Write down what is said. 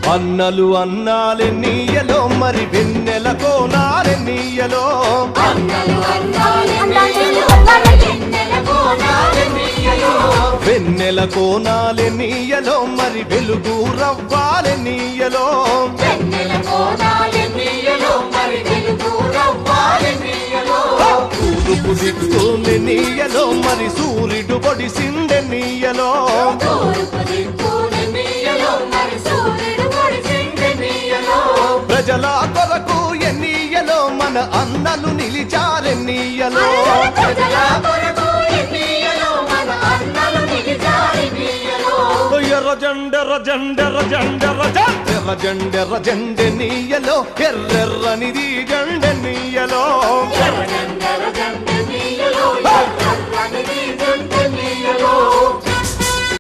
అన్నలు అన్నాలెన్నీయలో మరి వెన్నెల కోనాలెన్నీయలో వెన్నెల కోనాలెన్నీయలో మరి వెలుగు రవ్వాలెన్నీయలో తూర్పు దిక్కులెన్నీయలో మరి సూర్యుడు పొడిసిందెన్నీయలో ప్రజల కొరకు ఎన్నీయలో మన అన్నలు నిలిచారెన్నీయలో ఎర్ర జెండెర్ర జెండెర్ర జెండెర్ర జెండెర్ర జెండెర్ర జెండెన్నీయలో ఎర్రెర్రనిది జెండెన్నీయలో